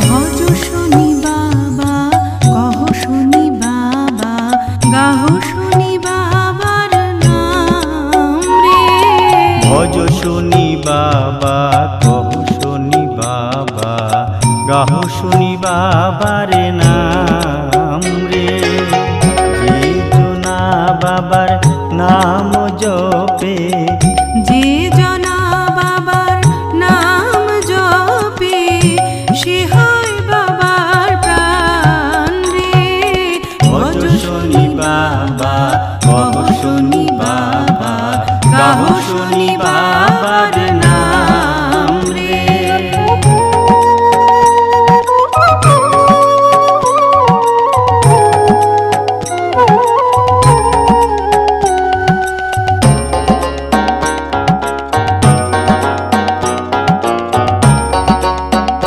ভজ শুনি বাবা, কহ শুনি বাবা, গাহ শুনি বাবার নাম রে। ভজ শুনি বাবা, কহ শুনি বাবা, গাহ শুনি বাবার নাম রে। যে জনা বাবার নাম জপে, যে